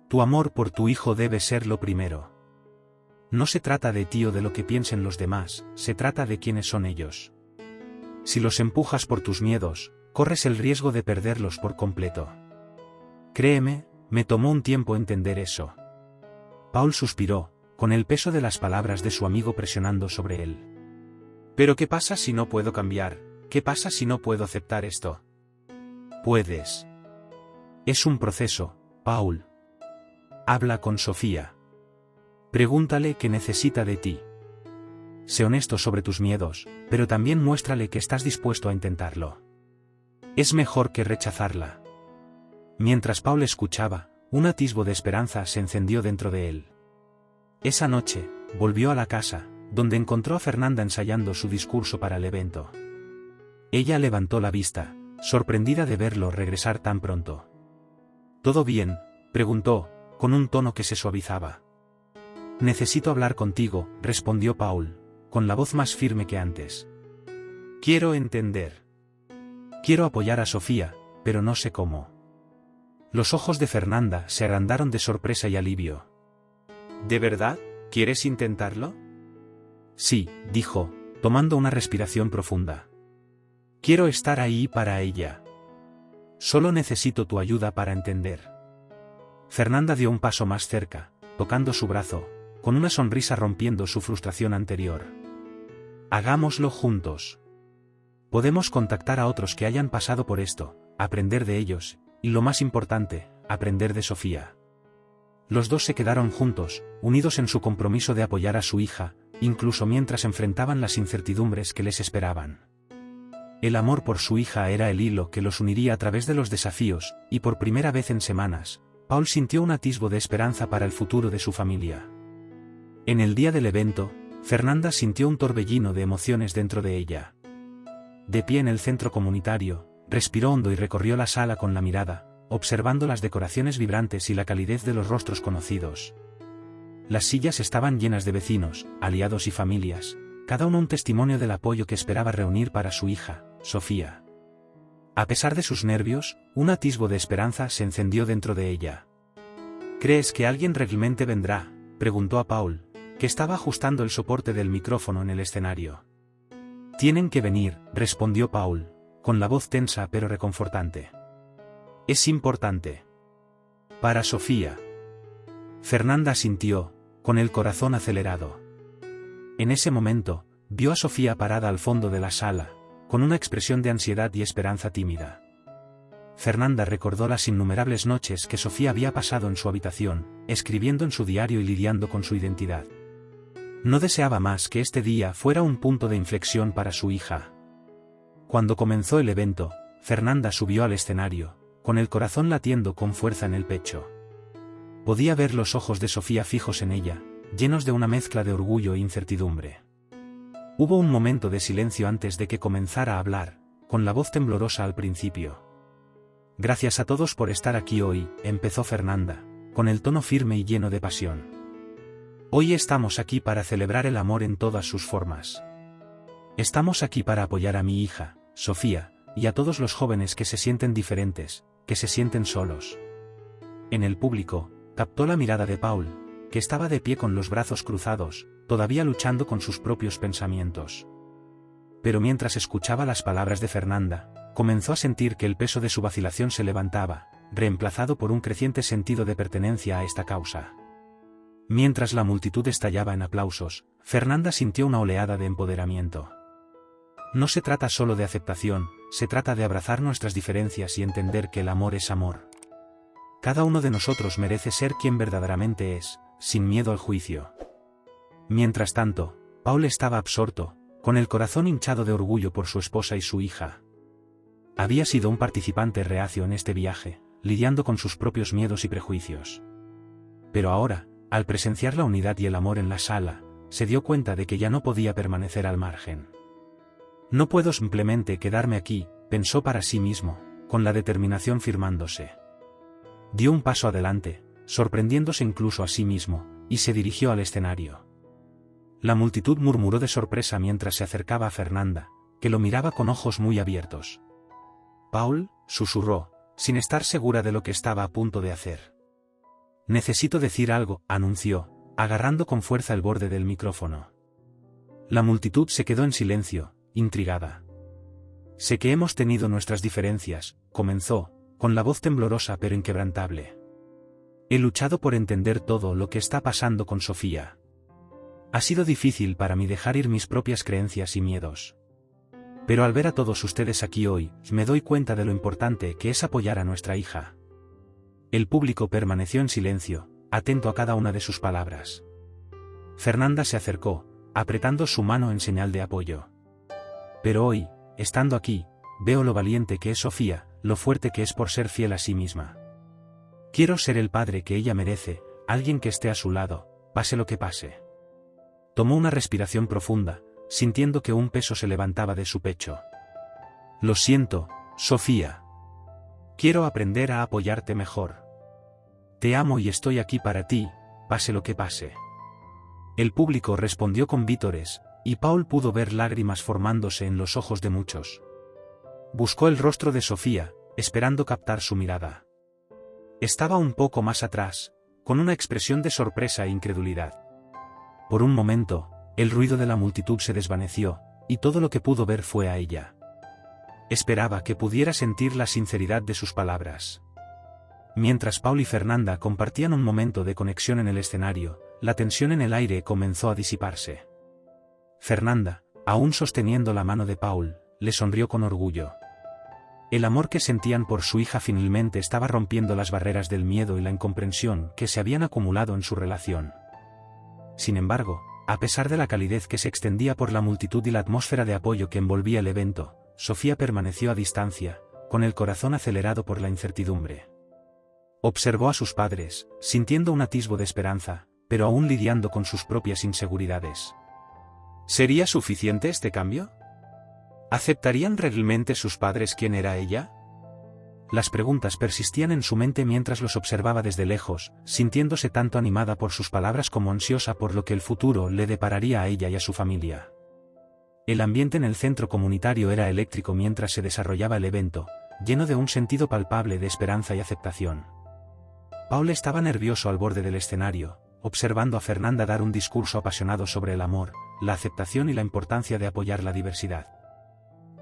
Tu amor por tu hijo debe ser lo primero. No se trata de ti o de lo que piensen los demás, se trata de quiénes son ellos. Si los empujas por tus miedos, corres el riesgo de perderlos por completo. Créeme, me tomó un tiempo entender eso. Paul suspiró, con el peso de las palabras de su amigo presionando sobre él. ¿Pero qué pasa si no puedo cambiar? ¿Qué pasa si no puedo aceptar esto? Puedes. Es un proceso, Paul. Habla con Sofía. Pregúntale qué necesita de ti. sé honesto sobre tus miedos, pero también muéstrale que estás dispuesto a intentarlo. Es mejor que rechazarla. Mientras Paul escuchaba, un atisbo de esperanza se encendió dentro de él. Esa noche, volvió a la casa, donde encontró a Fernanda ensayando su discurso para el evento. Ella levantó la vista, sorprendida de verlo regresar tan pronto. ¿Todo bien?, preguntó, con un tono que se suavizaba. Necesito hablar contigo, respondió Paul, con la voz más firme que antes. Quiero entender. Quiero apoyar a Sofía, pero no sé cómo. Los ojos de Fernanda se agrandaron de sorpresa y alivio. ¿De verdad? ¿Quieres intentarlo? Sí, dijo, tomando una respiración profunda. Quiero estar ahí para ella. Solo necesito tu ayuda para entender. Fernanda dio un paso más cerca, tocando su brazo, con una sonrisa rompiendo su frustración anterior. Hagámoslo juntos. Podemos contactar a otros que hayan pasado por esto, aprender de ellos, y lo más importante, aprender de Sofía. Los dos se quedaron juntos, unidos en su compromiso de apoyar a su hija, incluso mientras enfrentaban las incertidumbres que les esperaban. El amor por su hija era el hilo que los uniría a través de los desafíos, y por primera vez en semanas, Paul sintió un atisbo de esperanza para el futuro de su familia. En el día del evento, Fernanda sintió un torbellino de emociones dentro de ella. De pie en el centro comunitario, respiró hondo y recorrió la sala con la mirada, observando las decoraciones vibrantes y la calidez de los rostros conocidos. Las sillas estaban llenas de vecinos, aliados y familias, cada uno un testimonio del apoyo que esperaba reunir para su hija, Sofía. A pesar de sus nervios, un atisbo de esperanza se encendió dentro de ella. ¿Crees que alguien realmente vendrá?, preguntó a Paul, que estaba ajustando el soporte del micrófono en el escenario. Tienen que venir, respondió Paul, con la voz tensa pero reconfortante. Es importante. Para Sofía. Fernanda asintió, con el corazón acelerado. En ese momento, vio a Sofía parada al fondo de la sala, con una expresión de ansiedad y esperanza tímida. Fernanda recordó las innumerables noches que Sofía había pasado en su habitación, escribiendo en su diario y lidiando con su identidad. No deseaba más que este día fuera un punto de inflexión para su hija. Cuando comenzó el evento, Fernanda subió al escenario, con el corazón latiendo con fuerza en el pecho. Podía ver los ojos de Sofía fijos en ella, llenos de una mezcla de orgullo e incertidumbre. Hubo un momento de silencio antes de que comenzara a hablar, con la voz temblorosa al principio. Gracias a todos por estar aquí hoy, empezó Fernanda, con el tono firme y lleno de pasión. Hoy estamos aquí para celebrar el amor en todas sus formas. Estamos aquí para apoyar a mi hija, Sofía, y a todos los jóvenes que se sienten diferentes, que se sienten solos. En el público, captó la mirada de Paul, que estaba de pie con los brazos cruzados, todavía luchando con sus propios pensamientos. Pero mientras escuchaba las palabras de Fernanda, comenzó a sentir que el peso de su vacilación se levantaba, reemplazado por un creciente sentido de pertenencia a esta causa. Mientras la multitud estallaba en aplausos, Fernanda sintió una oleada de empoderamiento. No se trata solo de aceptación, se trata de abrazar nuestras diferencias y entender que el amor es amor. Cada uno de nosotros merece ser quien verdaderamente es, sin miedo al juicio. Mientras tanto, Paul estaba absorto, con el corazón hinchado de orgullo por su esposa y su hija. Había sido un participante reacio en este viaje, lidiando con sus propios miedos y prejuicios. Pero ahora, al presenciar la unidad y el amor en la sala, se dio cuenta de que ya no podía permanecer al margen. No puedo simplemente quedarme aquí, pensó para sí mismo, con la determinación firmándose. Dio un paso adelante, sorprendiéndose incluso a sí mismo, y se dirigió al escenario. La multitud murmuró de sorpresa mientras se acercaba a Fernanda, que lo miraba con ojos muy abiertos. Paul, susurró, sin estar segura de lo que estaba a punto de hacer. Necesito decir algo, anunció, agarrando con fuerza el borde del micrófono. La multitud se quedó en silencio, intrigada. Sé que hemos tenido nuestras diferencias, comenzó, con la voz temblorosa pero inquebrantable. He luchado por entender todo lo que está pasando con Sofía. Ha sido difícil para mí dejar ir mis propias creencias y miedos. Pero al ver a todos ustedes aquí hoy, me doy cuenta de lo importante que es apoyar a nuestra hija. El público permaneció en silencio, atento a cada una de sus palabras. Fernanda se acercó, apretando su mano en señal de apoyo. Pero hoy, estando aquí, veo lo valiente que es Sofía, lo fuerte que es por ser fiel a sí misma. Quiero ser el padre que ella merece, alguien que esté a su lado, pase lo que pase. Tomó una respiración profunda, sintiendo que un peso se levantaba de su pecho. Lo siento, Sofía. Quiero aprender a apoyarte mejor. Te amo y estoy aquí para ti, pase lo que pase. El público respondió con vítores, y Paul pudo ver lágrimas formándose en los ojos de muchos. Buscó el rostro de Sofía, esperando captar su mirada. Estaba un poco más atrás, con una expresión de sorpresa e incredulidad. Por un momento, el ruido de la multitud se desvaneció, y todo lo que pudo ver fue a ella. Esperaba que pudiera sentir la sinceridad de sus palabras. Mientras Paul y Fernanda compartían un momento de conexión en el escenario, la tensión en el aire comenzó a disiparse. Fernanda, aún sosteniendo la mano de Paul, le sonrió con orgullo. El amor que sentían por su hija finalmente estaba rompiendo las barreras del miedo y la incomprensión que se habían acumulado en su relación. Sin embargo, a pesar de la calidez que se extendía por la multitud y la atmósfera de apoyo que envolvía el evento, Sofía permaneció a distancia, con el corazón acelerado por la incertidumbre. Observó a sus padres, sintiendo un atisbo de esperanza, pero aún lidiando con sus propias inseguridades. ¿Sería suficiente este cambio? ¿Aceptarían realmente sus padres quién era ella? Las preguntas persistían en su mente mientras los observaba desde lejos, sintiéndose tanto animada por sus palabras como ansiosa por lo que el futuro le depararía a ella y a su familia. El ambiente en el centro comunitario era eléctrico mientras se desarrollaba el evento, lleno de un sentido palpable de esperanza y aceptación. Paul estaba nervioso al borde del escenario, observando a Fernanda dar un discurso apasionado sobre el amor, la aceptación y la importancia de apoyar la diversidad.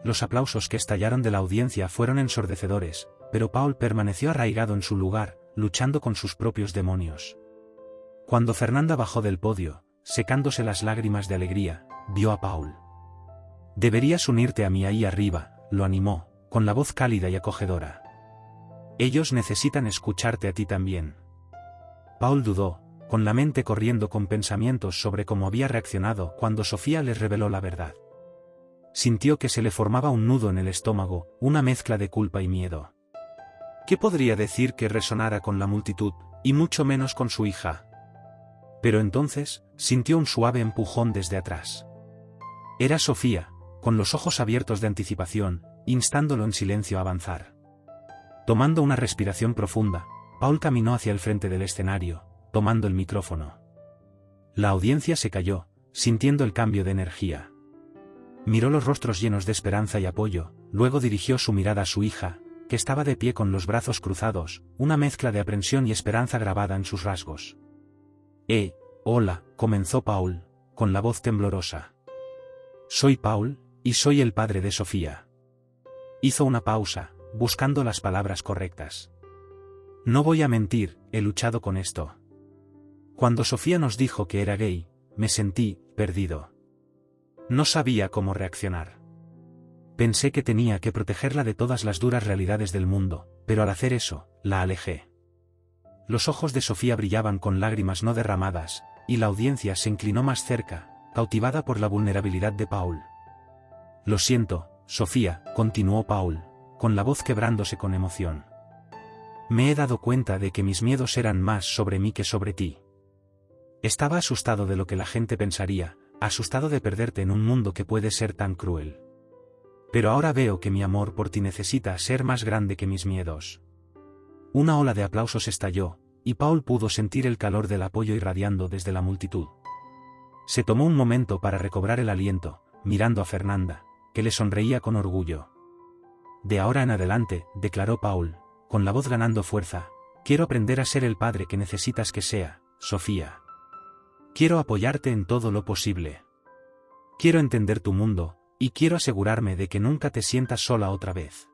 Los aplausos que estallaron de la audiencia fueron ensordecedores, pero Paul permaneció arraigado en su lugar, luchando con sus propios demonios. Cuando Fernanda bajó del podio, secándose las lágrimas de alegría, vio a Paul. «Deberías unirte a mí ahí arriba», lo animó, con la voz cálida y acogedora. «Ellos necesitan escucharte a ti también». Paul dudó, con la mente corriendo con pensamientos sobre cómo había reaccionado cuando Sofía les reveló la verdad. Sintió que se le formaba un nudo en el estómago, una mezcla de culpa y miedo. ¿Qué podría decir que resonara con la multitud, y mucho menos con su hija? Pero entonces, sintió un suave empujón desde atrás. Era Sofía, con los ojos abiertos de anticipación, instándolo en silencio a avanzar. Tomando una respiración profunda, Paul caminó hacia el frente del escenario, tomando el micrófono. La audiencia se calló, sintiendo el cambio de energía. Miró los rostros llenos de esperanza y apoyo, luego dirigió su mirada a su hija, que estaba de pie con los brazos cruzados, una mezcla de aprensión y esperanza grabada en sus rasgos. Hola», comenzó Paul, con la voz temblorosa. «Soy Paul, y soy el padre de Sofía». Hizo una pausa, buscando las palabras correctas. «No voy a mentir, he luchado con esto. Cuando Sofía nos dijo que era gay, me sentí perdido. No sabía cómo reaccionar. Pensé que tenía que protegerla de todas las duras realidades del mundo, pero al hacer eso, la alejé». Los ojos de Sofía brillaban con lágrimas no derramadas, y la audiencia se inclinó más cerca, cautivada por la vulnerabilidad de Paul. «Lo siento, Sofía», continuó Paul, con la voz quebrándose con emoción. «Me he dado cuenta de que mis miedos eran más sobre mí que sobre ti. Estaba asustado de lo que la gente pensaría, asustado de perderte en un mundo que puede ser tan cruel. Pero ahora veo que mi amor por ti necesita ser más grande que mis miedos». Una ola de aplausos estalló, y Paul pudo sentir el calor del apoyo irradiando desde la multitud. Se tomó un momento para recobrar el aliento, mirando a Fernanda, que le sonreía con orgullo. «De ahora en adelante», declaró Paul, con la voz ganando fuerza, «quiero aprender a ser el padre que necesitas que sea, Sofía. Quiero apoyarte en todo lo posible. Quiero entender tu mundo, y quiero asegurarme de que nunca te sientas sola otra vez».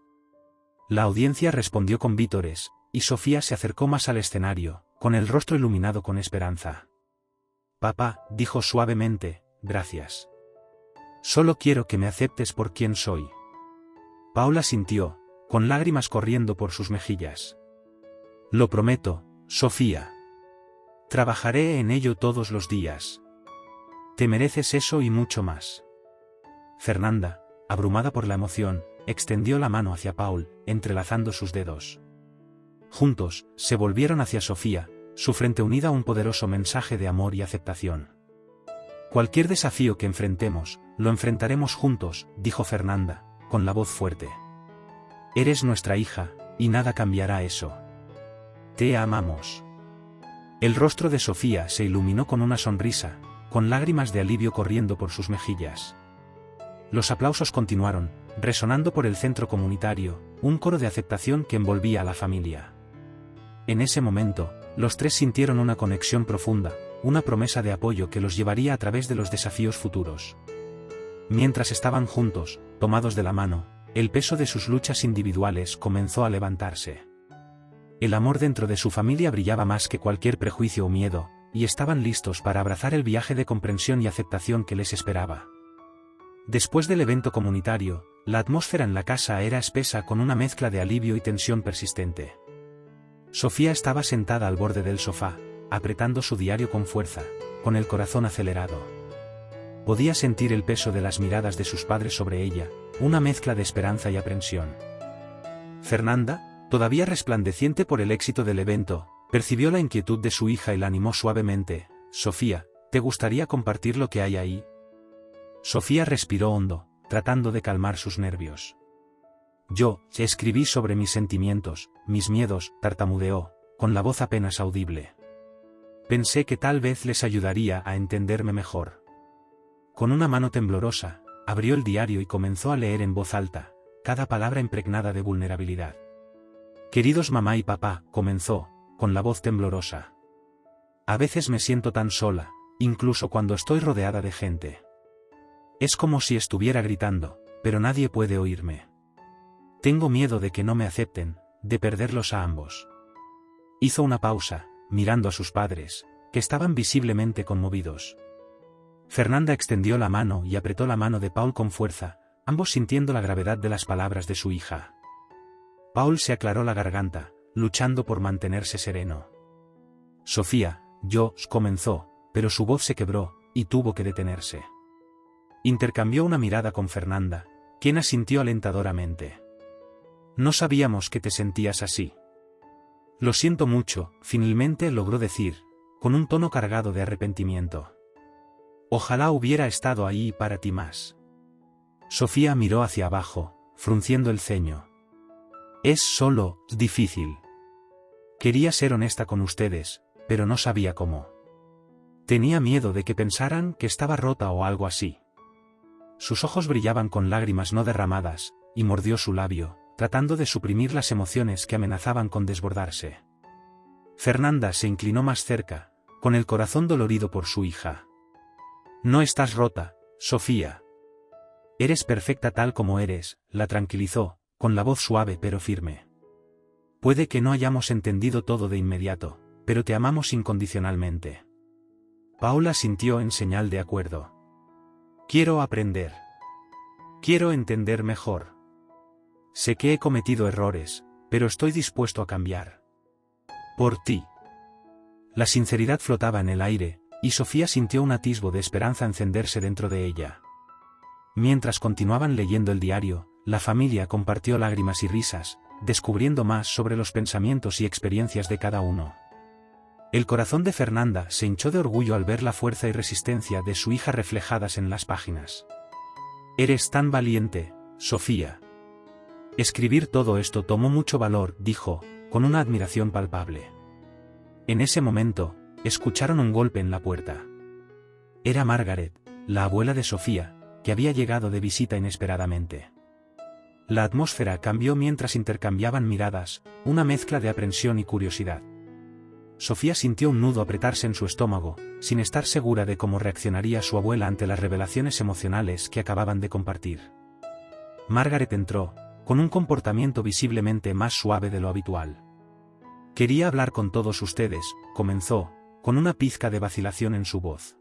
La audiencia respondió con vítores, y Sofía se acercó más al escenario, con el rostro iluminado con esperanza. «Papá», dijo suavemente, «gracias. Solo quiero que me aceptes por quien soy». Paul asintió, con lágrimas corriendo por sus mejillas. «Lo prometo, Sofía. Trabajaré en ello todos los días. Te mereces eso y mucho más. Fernanda, abrumada por la emoción, extendió la mano hacia Paul, entrelazando sus dedos. Juntos, se volvieron hacia Sofía, su frente unida a un poderoso mensaje de amor y aceptación. Cualquier desafío que enfrentemos, lo enfrentaremos juntos, dijo Fernanda, con la voz fuerte. Eres nuestra hija, y nada cambiará eso. Te amamos. El rostro de Sofía se iluminó con una sonrisa, con lágrimas de alivio corriendo por sus mejillas. Los aplausos continuaron, resonando por el centro comunitario, un coro de aceptación que envolvía a la familia. En ese momento, los tres sintieron una conexión profunda, una promesa de apoyo que los llevaría a través de los desafíos futuros. Mientras estaban juntos, tomados de la mano, el peso de sus luchas individuales comenzó a levantarse. El amor dentro de su familia brillaba más que cualquier prejuicio o miedo, y estaban listos para abrazar el viaje de comprensión y aceptación que les esperaba. Después del evento comunitario, la atmósfera en la casa era espesa con una mezcla de alivio y tensión persistente. Sofía estaba sentada al borde del sofá, apretando su diario con fuerza, con el corazón acelerado. Podía sentir el peso de las miradas de sus padres sobre ella, una mezcla de esperanza y aprensión. Fernanda, todavía resplandeciente por el éxito del evento, percibió la inquietud de su hija y la animó suavemente. Sofía, ¿te gustaría compartir lo que hay ahí? Sofía respiró hondo, tratando de calmar sus nervios. Yo escribí sobre mis sentimientos, mis miedos, tartamudeó, con la voz apenas audible. Pensé que tal vez les ayudaría a entenderme mejor. Con una mano temblorosa, abrió el diario y comenzó a leer en voz alta, cada palabra impregnada de vulnerabilidad. Queridos mamá y papá, comenzó, con la voz temblorosa. A veces me siento tan sola, incluso cuando estoy rodeada de gente. Es como si estuviera gritando, pero nadie puede oírme. Tengo miedo de que no me acepten, de perderlos a ambos. Hizo una pausa, mirando a sus padres, que estaban visiblemente conmovidos. Fernanda extendió la mano y apretó la mano de Paul con fuerza, ambos sintiendo la gravedad de las palabras de su hija. Paul se aclaró la garganta, luchando por mantenerse sereno. Sofía, comenzó, pero su voz se quebró, y tuvo que detenerse. Intercambió una mirada con Fernanda, quien asintió alentadoramente. No sabíamos que te sentías así. Lo siento mucho, finalmente logró decir, con un tono cargado de arrepentimiento. Ojalá hubiera estado ahí para ti más. Sofía miró hacia abajo, frunciendo el ceño. Es solo difícil. Quería ser honesta con ustedes, pero no sabía cómo. Tenía miedo de que pensaran que estaba rota o algo así. Sus ojos brillaban con lágrimas no derramadas, y mordió su labio, tratando de suprimir las emociones que amenazaban con desbordarse. Fernanda se inclinó más cerca, con el corazón dolorido por su hija. No estás rota, Sofía. Eres perfecta tal como eres, la tranquilizó, con la voz suave pero firme. Puede que no hayamos entendido todo de inmediato, pero te amamos incondicionalmente. Paula sintió en señal de acuerdo. Quiero aprender. Quiero entender mejor. Sé que he cometido errores, pero estoy dispuesto a cambiar. Por ti. La sinceridad flotaba en el aire, y Sofía sintió un atisbo de esperanza encenderse dentro de ella. Mientras continuaban leyendo el diario, la familia compartió lágrimas y risas, descubriendo más sobre los pensamientos y experiencias de cada uno. El corazón de Fernanda se hinchó de orgullo al ver la fuerza y resistencia de su hija reflejadas en las páginas. Eres tan valiente, Sofía. Escribir todo esto tomó mucho valor, dijo, con una admiración palpable. En ese momento, escucharon un golpe en la puerta. Era Margaret, la abuela de Sofía, que había llegado de visita inesperadamente. La atmósfera cambió mientras intercambiaban miradas, una mezcla de aprensión y curiosidad. Sofía sintió un nudo apretarse en su estómago, sin estar segura de cómo reaccionaría su abuela ante las revelaciones emocionales que acababan de compartir. Margaret entró, con un comportamiento visiblemente más suave de lo habitual. Quería hablar con todos ustedes, comenzó, con una pizca de vacilación en su voz.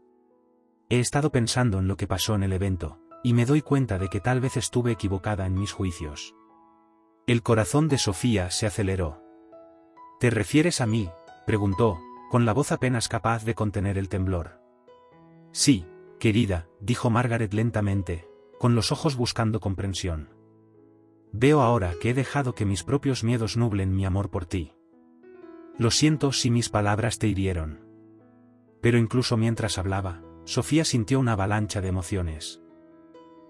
He estado pensando en lo que pasó en el evento, y me doy cuenta de que tal vez estuve equivocada en mis juicios. El corazón de Sofía se aceleró. ¿Te refieres a mí?, preguntó, con la voz apenas capaz de contener el temblor. Sí, Querida, dijo Margaret lentamente, con los ojos buscando comprensión. Veo ahora que he dejado que mis propios miedos nublen mi amor por ti. Lo siento si mis palabras te hirieron. Pero incluso mientras hablaba, Sofía sintió una avalancha de emociones.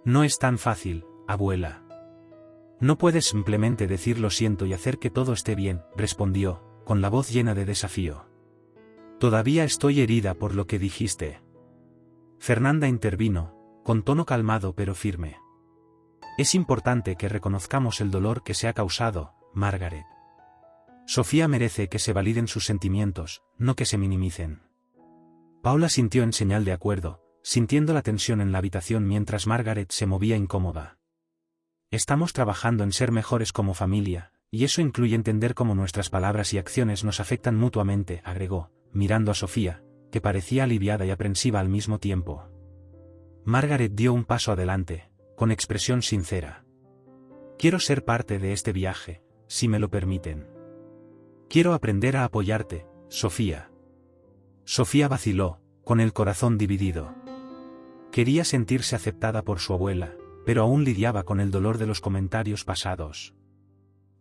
No es tan fácil, abuela. No puedes simplemente decir lo siento y hacer que todo esté bien, respondió, con la voz llena de desafío. Todavía estoy herida por lo que dijiste. Fernanda intervino, con tono calmado pero firme. Es importante que reconozcamos el dolor que se ha causado, Margaret. Sofía merece que se validen sus sentimientos, no que se minimicen. Paula sintió en señal de acuerdo, sintiendo la tensión en la habitación mientras Margaret se movía incómoda. Estamos trabajando en ser mejores como familia, y eso incluye entender cómo nuestras palabras y acciones nos afectan mutuamente, agregó, mirando a Sofía, que parecía aliviada y aprensiva al mismo tiempo. Margaret dio un paso adelante, con expresión sincera. Quiero ser parte de este viaje, si me lo permiten. Quiero aprender a apoyarte, Sofía. Sofía vaciló, con el corazón dividido. Quería sentirse aceptada por su abuela, pero aún lidiaba con el dolor de los comentarios pasados.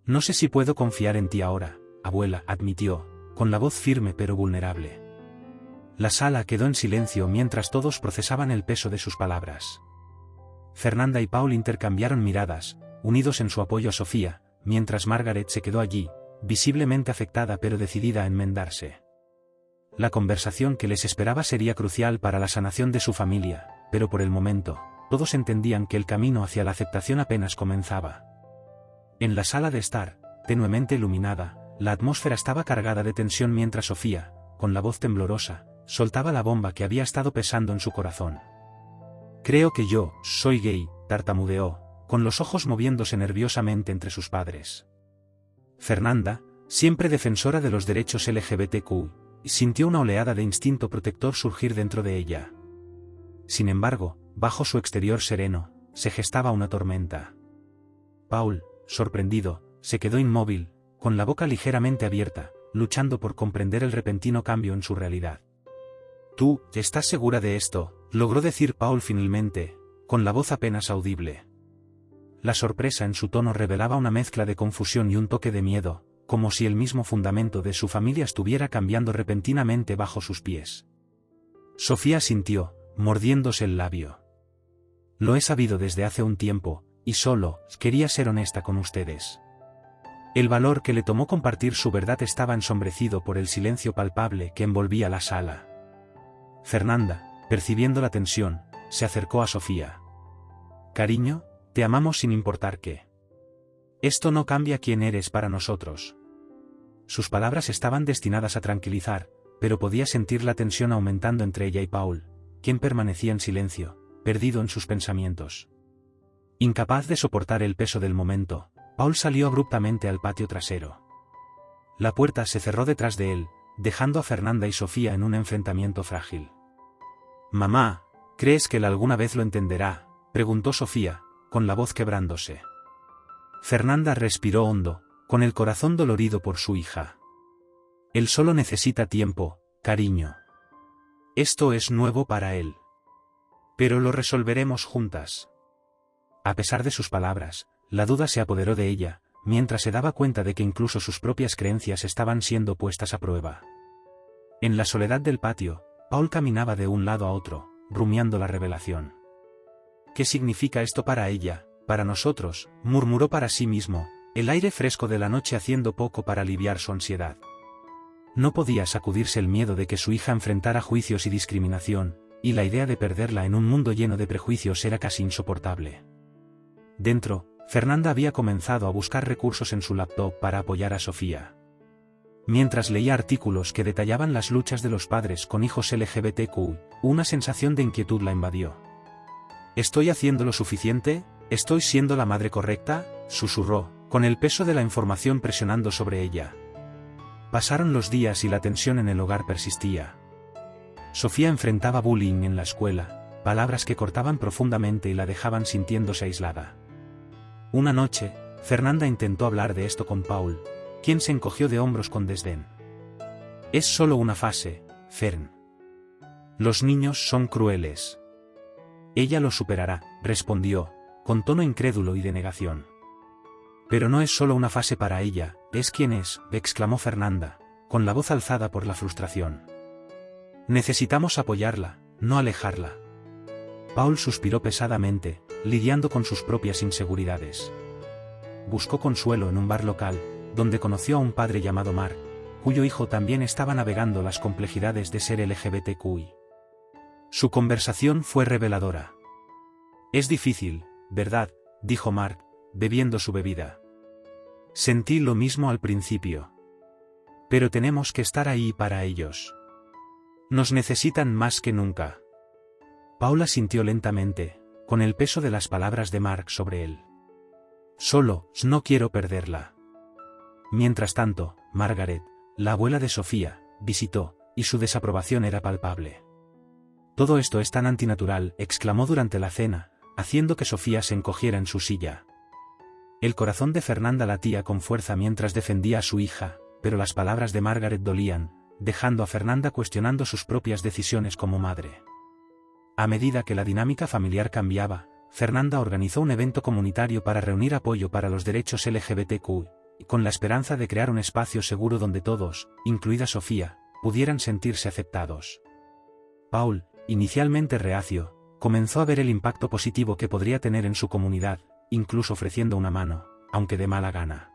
No sé si puedo confiar en ti ahora, abuela, admitió, con la voz firme pero vulnerable. La sala quedó en silencio mientras todos procesaban el peso de sus palabras. Fernanda y Paul intercambiaron miradas, unidos en su apoyo a Sofía, mientras Margaret se quedó allí, visiblemente afectada pero decidida a enmendarse. La conversación que les esperaba sería crucial para la sanación de su familia, pero por el momento, todos entendían que el camino hacia la aceptación apenas comenzaba. En la sala de estar, tenuemente iluminada, la atmósfera estaba cargada de tensión mientras Sofía, con la voz temblorosa, soltaba la bomba que había estado pesando en su corazón. Creo que yo soy gay, tartamudeó, con los ojos moviéndose nerviosamente entre sus padres. Fernanda, siempre defensora de los derechos LGBTQ, sintió una oleada de instinto protector surgir dentro de ella. Sin embargo, bajo su exterior sereno, se gestaba una tormenta. Paul, sorprendido, se quedó inmóvil, con la boca ligeramente abierta, luchando por comprender el repentino cambio en su realidad. ¿Tú, estás segura de esto?, logró decir Paul finalmente, con la voz apenas audible. La sorpresa en su tono revelaba una mezcla de confusión y un toque de miedo, como si el mismo fundamento de su familia estuviera cambiando repentinamente bajo sus pies. Sofía sintió, mordiéndose el labio. Lo he sabido desde hace un tiempo, y solo quería ser honesta con ustedes. El valor que le tomó compartir su verdad estaba ensombrecido por el silencio palpable que envolvía la sala. Fernanda, percibiendo la tensión, se acercó a Sofía. Cariño, te amamos sin importar qué. Esto no cambia quién eres para nosotros. Sus palabras estaban destinadas a tranquilizar, pero podía sentir la tensión aumentando entre ella y Paul, quien permanecía en silencio, perdido en sus pensamientos. Incapaz de soportar el peso del momento, Paul salió abruptamente al patio trasero. La puerta se cerró detrás de él, dejando a Fernanda y Sofía en un enfrentamiento frágil. «Mamá, ¿crees que él alguna vez lo entenderá?», preguntó Sofía, con la voz quebrándose. Fernanda respiró hondo, con el corazón dolorido por su hija. Él solo necesita tiempo, cariño. Esto es nuevo para él. Pero lo resolveremos juntas. A pesar de sus palabras, la duda se apoderó de ella, mientras se daba cuenta de que incluso sus propias creencias estaban siendo puestas a prueba. En la soledad del patio, Paul caminaba de un lado a otro, rumiando la revelación. ¿Qué significa esto para ella, para nosotros?, murmuró para sí mismo, el aire fresco de la noche haciendo poco para aliviar su ansiedad. No podía sacudirse el miedo de que su hija enfrentara juicios y discriminación, y la idea de perderla en un mundo lleno de prejuicios era casi insoportable. Dentro, Fernanda había comenzado a buscar recursos en su laptop para apoyar a Sofía. Mientras leía artículos que detallaban las luchas de los padres con hijos LGBTQ, una sensación de inquietud la invadió. ¿Estoy haciendo lo suficiente? ¿Estoy siendo la madre correcta?, susurró, con el peso de la información presionando sobre ella. Pasaron los días y la tensión en el hogar persistía. Sofía enfrentaba bullying en la escuela, palabras que cortaban profundamente y la dejaban sintiéndose aislada. Una noche, Fernanda intentó hablar de esto con Paul, quien se encogió de hombros con desdén. Es solo una fase, Fern. Los niños son crueles. Ella lo superará, respondió, con tono incrédulo y de negación. Pero no es solo una fase para ella, es quien es, exclamó Fernanda, con la voz alzada por la frustración. Necesitamos apoyarla, no alejarla. Paul suspiró pesadamente, lidiando con sus propias inseguridades. Buscó consuelo en un bar local, donde conoció a un padre llamado Mark, cuyo hijo también estaba navegando las complejidades de ser LGBTQI. Su conversación fue reveladora. Es difícil, ¿verdad?, dijo Mark, bebiendo su bebida. Sentí lo mismo al principio. Pero tenemos que estar ahí para ellos. Nos necesitan más que nunca. Paula sintió lentamente, con el peso de las palabras de Mark sobre él. Solo, no quiero perderla. Mientras tanto, Margaret, la abuela de Sofía, visitó, y su desaprobación era palpable. Todo esto es tan antinatural, exclamó durante la cena, haciendo que Sofía se encogiera en su silla. El corazón de Fernanda latía con fuerza mientras defendía a su hija, pero las palabras de Margaret dolían, dejando a Fernanda cuestionando sus propias decisiones como madre. A medida que la dinámica familiar cambiaba, Fernanda organizó un evento comunitario para reunir apoyo para los derechos LGBTQ, con la esperanza de crear un espacio seguro donde todos, incluida Sofía, pudieran sentirse aceptados. Paul, inicialmente reacio, comenzó a ver el impacto positivo que podría tener en su comunidad, incluso ofreciendo una mano, aunque de mala gana.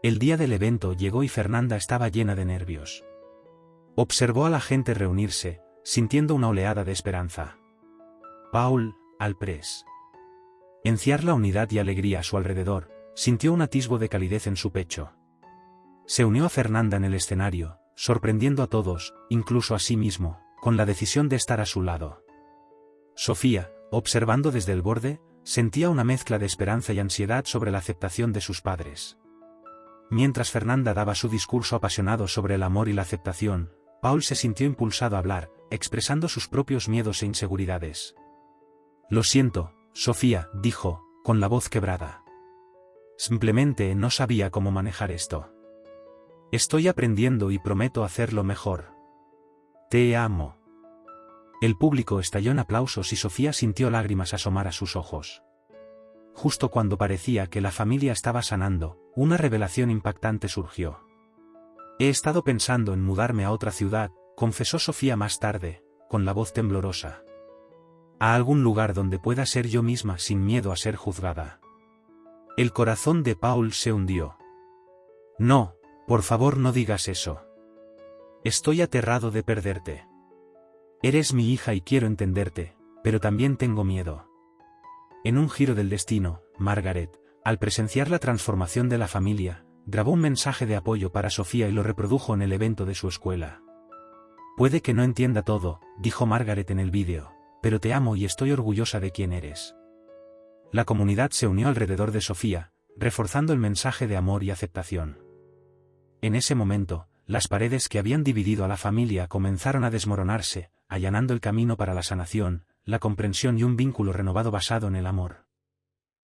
El día del evento llegó y Fernanda estaba llena de nervios. Observó a la gente reunirse, sintiendo una oleada de esperanza. Paul, al pres. Enciar la unidad y alegría a su alrededor, sintió un atisbo de calidez en su pecho. Se unió a Fernanda en el escenario, sorprendiendo a todos, incluso a sí mismo, con la decisión de estar a su lado. Sofía, observando desde el borde, sentía una mezcla de esperanza y ansiedad sobre la aceptación de sus padres. Mientras Fernanda daba su discurso apasionado sobre el amor y la aceptación, Paul se sintió impulsado a hablar, expresando sus propios miedos e inseguridades. Lo siento, Sofía, dijo, con la voz quebrada. Simplemente no sabía cómo manejar esto. Estoy aprendiendo y prometo hacerlo mejor. Te amo. El público estalló en aplausos y Sofía sintió lágrimas asomar a sus ojos. Justo cuando parecía que la familia estaba sanando, una revelación impactante surgió. He estado pensando en mudarme a otra ciudad, confesó Sofía más tarde, con la voz temblorosa. A algún lugar donde pueda ser yo misma sin miedo a ser juzgada. El corazón de Paul se hundió. No, por favor no digas eso. Estoy aterrado de perderte. Eres mi hija y quiero entenderte, pero también tengo miedo. En un giro del destino, Margaret, al presenciar la transformación de la familia, grabó un mensaje de apoyo para Sofía y lo reprodujo en el evento de su escuela. Puede que no entienda todo, dijo Margaret en el vídeo, pero te amo y estoy orgullosa de quién eres. La comunidad se unió alrededor de Sofía, reforzando el mensaje de amor y aceptación. En ese momento, las paredes que habían dividido a la familia comenzaron a desmoronarse, allanando el camino para la sanación, la comprensión y un vínculo renovado basado en el amor.